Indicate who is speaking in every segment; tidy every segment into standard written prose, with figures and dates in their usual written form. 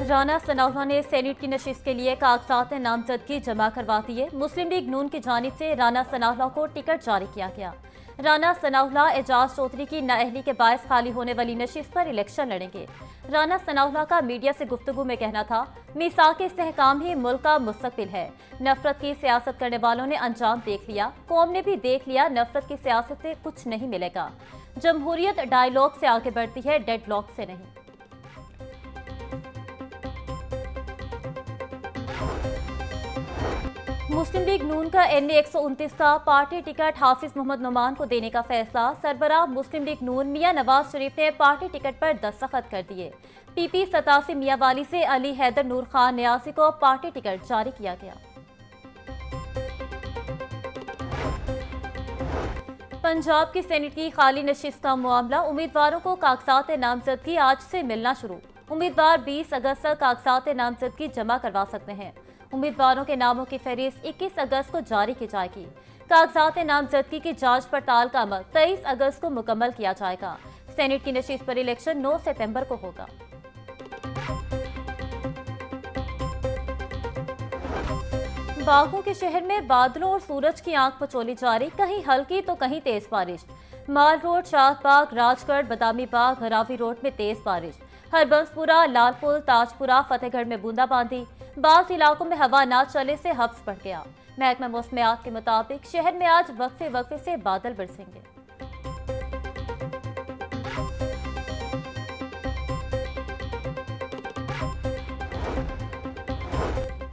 Speaker 1: राना सनाउल्लाह ने सेनेट की नशिस्त के लिए कागजात नामजदगी जमा करवा दिए। मुस्लिम लीग नून की जानिब से राना सनाउल्लाह को टिकट जारी किया गया। राना सनाउल्लाह एजाज चौधरी की नाअहली के बायस खाली होने वाली नशिस्त पर इलेक्शन लड़ेंगे। राना सनाउल्लाह का मीडिया से गुफ्तगू में कहना था, मीसाक इस्तेहकाम ही मुल्क का मुस्तकबिल है। नफरत की सियासत करने वालों ने अंजाम देख लिया, कौम ने भी देख लिया, नफरत की सियासत से कुछ नहीं मिलेगा। जमहूरियत डायलॉग से आगे बढ़ती है, डेडलॉक से नहीं। मुस्लिम लीग नून का NA 129 का पार्टी टिकट हाफिज मोहम्मद नुमान को देने का फैसला। सरबराह मुस्लिम लीग नून मियां नवाज शरीफ ने पार्टी टिकट पर दस्तखत कर दिए। PP 87 मियांवाली से अली हैदर नूर खान न्यासी को पार्टी टिकट जारी किया गया। पंजाब की सेनेट की खाली नशिस्त का मामला। उम्मीदवारों को कागजात नामजदगी आज से मिलना शुरू। उम्मीदवार 20 अगस्त तक कागजात नामजदगी जमा करवा सकते हैं। उम्मीदवारों के नामों की फहरिस्त 21 अगस्त को जारी की जाएगी। कागजात नामजदगी की जांच पड़ताल का अमल 23 अगस्त को मुकम्मल किया जाएगा। सेनेट की नशिस्त पर इलेक्शन 9 सितंबर को होगा। बागों के शहर में बादलों और सूरज की आंख पचोली जारी, कहीं हल्की तो कहीं तेज बारिश। माल रोड, शाहबाग, राजगढ़, बदामी बाग, हरावी रोड में तेज बारिश। हरबंसपुरा, लालपुर, ताजपुरा, फतेहगढ़ में बूंदाबांदी। बाज़ इलाकों में हवा ना चलने से हब्स बढ़ गया। महकमा मौसमियात के मुताबिक शहर में आज वक्फे वक्फे से बादल बरसेंगे।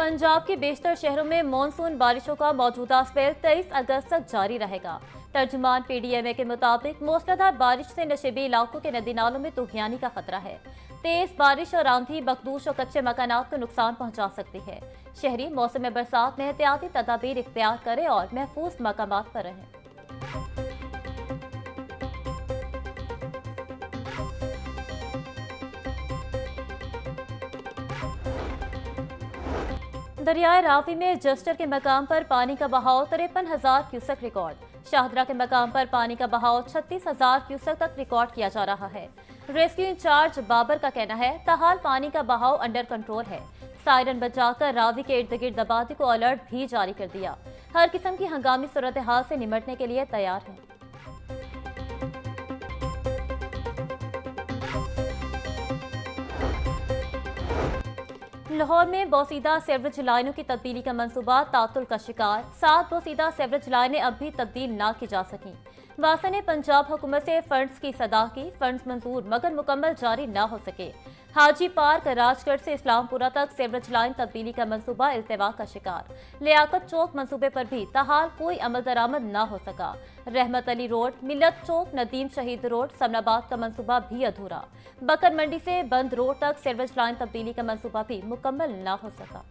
Speaker 1: पंजाब के बेशतर शहरों में मानसून बारिशों का मौजूदा स्पेल 23 अगस्त तक जारी रहेगा। तर्जुमान PDMA के मुताबिक मूसलाधार बारिश से नशेबी इलाकों के नदी नालों में तूफानी का खतरा है। तेज बारिश और आंधी बखदूश और कच्चे मकानात को नुकसान पहुंचा सकती है। शहरी मौसम बरसात में एहतियाती तदाबीर इख्तियार करें और महफूज मकामात पर रहें। दरियाए रावी में जस्टर के मकाम पर पानी का बहाव 53,000 क्यूसेक रिकॉर्ड। शाहदरा के मकाम पर पानी का बहाव 36,000 क्यूसेक तक रिकॉर्ड किया जा रहा है। रेस्क्यू इंचार्ज बाबर का कहना है, ताहाल पानी का बहाव अंडर कंट्रोल है। सायरन बजाकर रावी के इर्द गिर्द आबादी को अलर्ट भी जारी कर दिया। हर किस्म की हंगामी सूरत हाल से निमटने के लिए तैयार है। लाहौर में बोसीदा सेवरेज लाइनों की तब्दीली का मंसूबा तातुल का शिकार। 7 बोसीदा सेवरेज लाइनें अब भी तब्दील ना की जा सकी। वासा ने पंजाब हुकूमत से फंड्स की सदा की, फंड्स मंजूर मगर मुकम्मल जारी ना हो सके। हाजी पार्क, राजगढ़ से इस्लामपुरा तक सेवरेज लाइन तब्दीली का मंसूबा इल्तिवा का शिकार। लियाकत चौक मंसूबे पर भी ताहाल कोई अमल दरामद ना हो सका। रहमत अली रोड, मिलत चौक, नदीम शहीद रोड, समनाबाद का मंसूबा भी अधूरा। बकर मंडी से बंद रोड तक सेवरेज लाइन तब्दीली का मंसूबा भी मुकम्मल ना हो सका।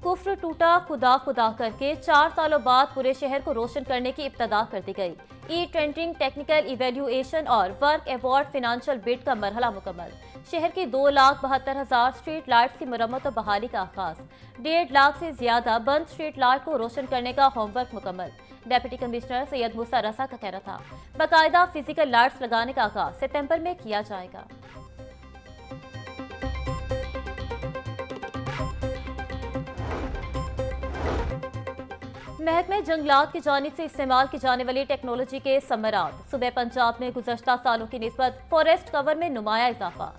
Speaker 1: कुफ्र टूटा खुदा खुदा करके 4 सालों बाद पूरे शहर को रोशन करने की इब्तदा कर दी गई। टेंडरिंग, टेक्निकल इवेल्युएशन और वर्क अवार्ड फिनेंशियल बिड का मरहला मुकम्मल। शहर की 2,72,000 स्ट्रीट लाइट्स की मरम्मत और बहाली का आगाज। 1.5 लाख से ज्यादा बंद स्ट्रीट लाइट को रोशन करने का होमवर्क मुकम्मल। डेप्यूटी कमिश्नर सैयद मूसा रसा का कहना था, बाकायदा फिजिकल लाइट्स लगाने का आगाज सितंबर में किया जाएगा। महकमे जंगलात की जानिब से इस्तेमाल की जाने वाली टेक्नोलॉजी के समरात। सूबे पंजाब में गुज़श्ता सालों की निस्बत फॉरेस्ट कवर में नुमाया इजाफा।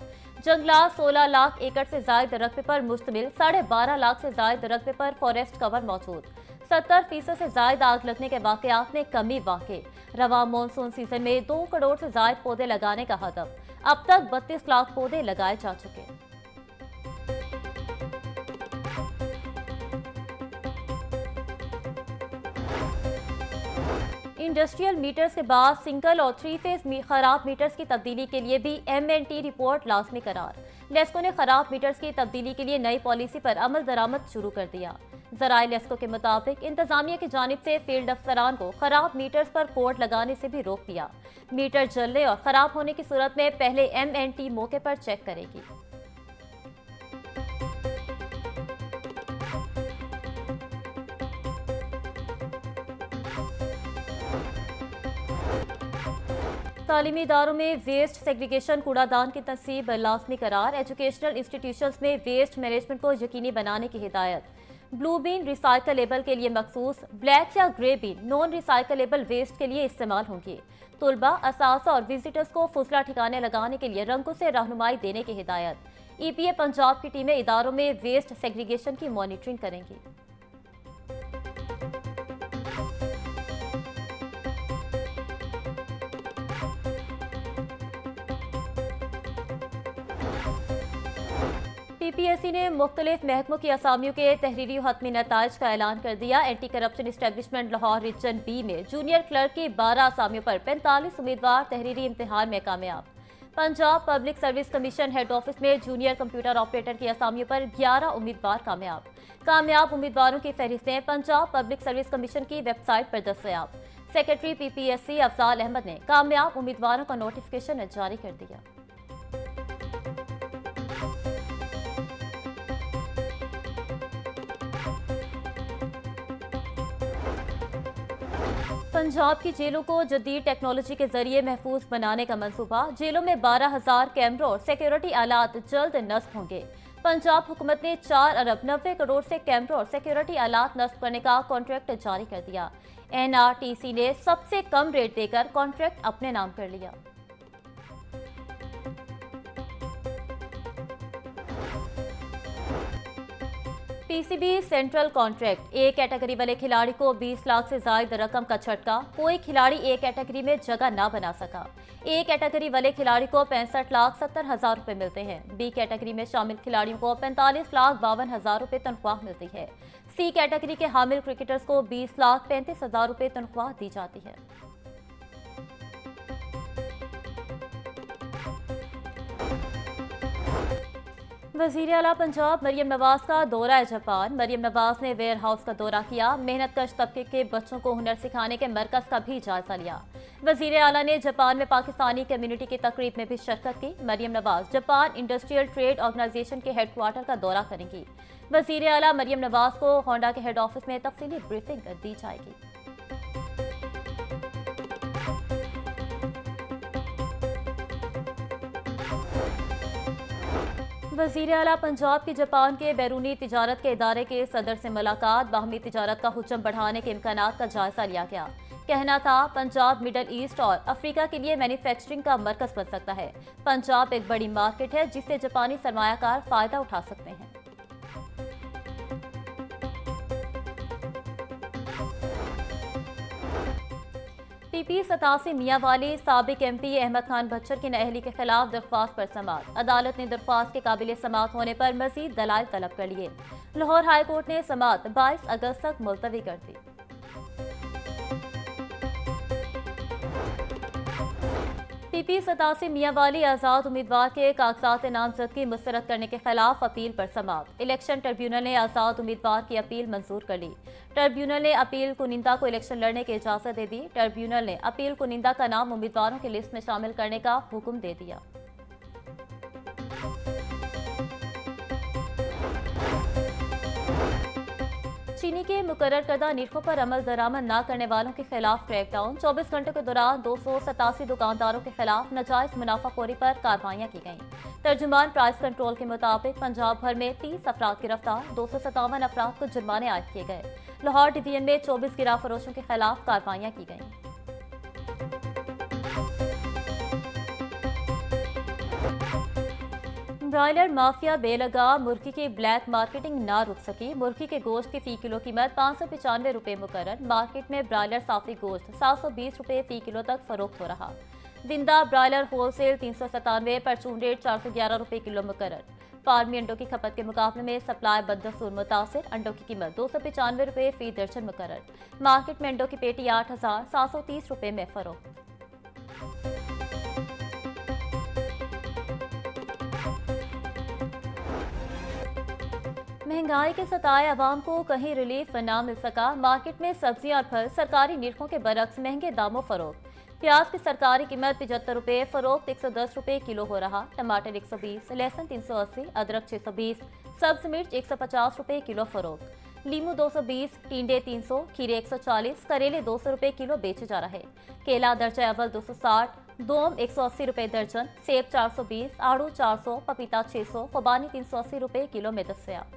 Speaker 1: जंगलात 16 लाख एकड़ से जायद रकबे पर मुश्तमिल 12.5 लाख से जायद रकबे पर फॉरेस्ट कवर मौजूद। 70% से जायद आग लगने के वाकयात में कमी वाक़ई। रवां मानसून सीजन में 2 करोड़ से जायद पौधे लगाने का हदफ। अब तक 32 लाख पौधे लगाए जा चुके। इंडस्ट्रियल मीटर्स के बाद सिंगल और 3 फेज खराब मीटर्स की तब्दीली के लिए भी MNT रिपोर्ट लाजमी करार। लेस्को ने खराब मीटर्स की तब्दीली के लिए नई पॉलिसी पर अमल दरामद शुरू कर दिया। ज़राए लेस्को के मुताबिक इंतजामिया की जानिब से फील्ड अफसरान को खराब मीटर्स पर कोड लगाने से भी रोक दिया। मीटर जलने और खराब होने की सूरत में पहले MNT मौके पर चेक करेगी। तालीमी इदारों में वेस्ट सेग्रीगेशन कूड़ादान की तनसीब लाजमी करार। एजुकेशनल इंस्टीट्यूशंस में वेस्ट मैनेजमेंट को यकीनी बनाने की हिदायत। ब्लू बीन रिसाइकलेबल के लिए मखसूस, ब्लैक या grey bin non recyclable waste के लिए इस्तेमाल होंगे। तलबा, असातिज़ा और विजिटर्स को फुजला ठिकाने लगाने के लिए रंगों से रहनुमाई देने की हिदायत। EPA पंजाब की टीमें इदारों में वेस्ट सेग्रीगेशन की मॉनिटरिंग करेंगी। PPSC ने मुख्तलिफ महकमों की असामियों के तहरीरी हतमी नताइज का ऐलान कर दिया। Anti corruption establishment Lahore region B में जूनियर क्लर्क की 12 असामियों पर 45 उम्मीदवार तहरीरी इम्तिहान में कामयाब। Punjab public service commission head office में जूनियर कंप्यूटर ऑपरेटर की असामियों पर 11 उम्मीदवार कामयाब उम्मीदवारों की फहरिस्तें पंजाब पब्लिक सर्विस कमीशन की वेबसाइट पर दस्तयाब। सेक्रेटरी PPSC अफजाल अहमद ने कामयाब उम्मीदवारों का नोटिफिकेशन जारी कर दिया। पंजाब की जेलों को जदीद टेक्नोलॉजी के जरिए महफूज बनाने का मंसूबा। जेलों में 12,000 कैमरों और सिक्योरिटी आलात जल्द नस्ब होंगे। पंजाब हुकूमत ने 4 अरब 90 करोड़ से कैमरों और सिक्योरिटी आलात नस्ब करने का कॉन्ट्रैक्ट जारी कर दिया। NRTC ने सबसे कम रेट देकर कॉन्ट्रैक्ट अपने नाम कर लिया। PCB central contract, A category वाले खिलाड़ी को 20 लाख से ज्यादा रकम का झटका। कोई खिलाड़ी A कैटेगरी में जगह ना बना सका। A कैटेगरी वाले खिलाड़ी को 65,70,000 रुपए मिलते हैं। B कैटेगरी में शामिल खिलाड़ियों को 45,52,000 रुपए तनख्वाह मिलती है। C कैटेगरी के हामिल क्रिकेटर्स को 20,35,000 रुपए तनख्वाह दी जाती है। वज़ीर आला पंजाब मरियम नवाज का दौरा जापान। मरियम नवाज ने वेयर हाउस का दौरा किया। मेहनत कश तबके के बच्चों को हुनर सिखाने के मरकज का भी जायजा लिया। वज़ीर आला ने जापान में पाकिस्तानी कम्युनिटी की तकरीब में भी शिरकत की। Maryam Nawaz Japan industrial trade organisation के हेडक्वार्टर का दौरा करेंगी। वज़ीर आला मरियम नवाज को होंडा के हेड ऑफिस में तफसीली ब्रीफिंग दी जाएगी। वज़ीर आला पंजाब की जापान के बैरूनी तिजारत के इदारे के सदर से मुलाकात। बाहमी तिजारत का हुजम बढ़ाने के इम्कानात का जायजा लिया गया। कहना था पंजाब मिडल ईस्ट और अफ्रीका के लिए मैन्युफैक्चरिंग का मरकज बन सकता है। पंजाब एक बड़ी मार्केट है जिससे जापानी सरमायाकार फायदा उठा सकते हैं। PP 87 मियांवाली साबिक MP अहमद खान बच्चर की नाअहली के खिलाफ दरख्वास्त पर समाअत। अदालत ने दरख्वास्त के काबिल समाअत होने पर मजीद दलाइल तलब कर लिए। लाहौर हाई कोर्ट ने समाअत 22 अगस्त तक मुलतवी कर दी। PP 87 मियांवाली आज़ाद उम्मीदवार के कागजात नामजदगी मुस्तरद करने के खिलाफ अपील पर समाअत। इलेक्शन ट्रिब्यूनल ने आज़ाद उम्मीदवार की अपील मंजूर कर ली। ट्रिब्यूनल ने अपील कुनिंदा को इलेक्शन लड़ने की इजाजत दे दी। ट्रिब्यूनल ने अपील कुनिंदा का नाम उम्मीदवारों की लिस्ट में शामिल करने का हुक्म दे दिया। चीनी के मुकर्रर करदा निर्खों पर अमल दरामद न करने वालों के खिलाफ क्रैकडाउन। 24 घंटों के दौरान 287 दुकानदारों के खिलाफ नाजायज मुनाफाखोरी पर कार्रवाइयां की गईं। तर्जुमान प्राइस कंट्रोल के मुताबिक पंजाब भर में 30 अफराद गिरफ्तार, 257 अफराद को जुर्माने आयद किए गए। लाहौर डिवीजन में 24 गिरा फरोशों के खिलाफ कार्रवाइयां की गईं। ब्रायलर माफिया बेलगाम, मुर्गी की ब्लैक मार्केटिंग ना रुक सकी। मुर्गी के गोश्त की फी किलो कीमत 595 रुपये मुकर्रर। मार्केट में ब्रायलर साफी गोश्त 720 रुपये फी किलो तक फरोख्त हो रहा। जिंदा ब्रायलर होलसेल 397, परचून रेट 411 रुपये किलो मुकर्रर। फार्मी अंडों की खपत के मुकाबले में सप्लाई बदस्तूर मुतासिर। अंडों की कीमत 295 रुपये फी दर्जन मुकर्रर। मार्केट में अंडों की पेटी 8,730 रुपये में फरोख्त। महंगाई के सताए अवाम को कहीं रिलीफ ना मिल सका। मार्केट में सब्जियां और फल सरकारी निरखों के बरक्स महंगे दामों फरोख्त। प्याज की सरकारी कीमत 75 रुपये, फरोख्त 110 रुपये किलो हो रहा। टमाटर 120, लहसुन 380, अदरक 620, सब्ज मिर्च 150 रुपये किलो फरोख्त। लीमू 220, टिंडे 300, खीरे 140, करेले 200 रुपये किलो बेचे जा रहे। केला दर्जा अव्वल 260, दोम 180 रुपए दर्जन, सेब 420, आड़ू 400, पपीता 600, खुबानी 380 रुपए किलो में दस्तियाब।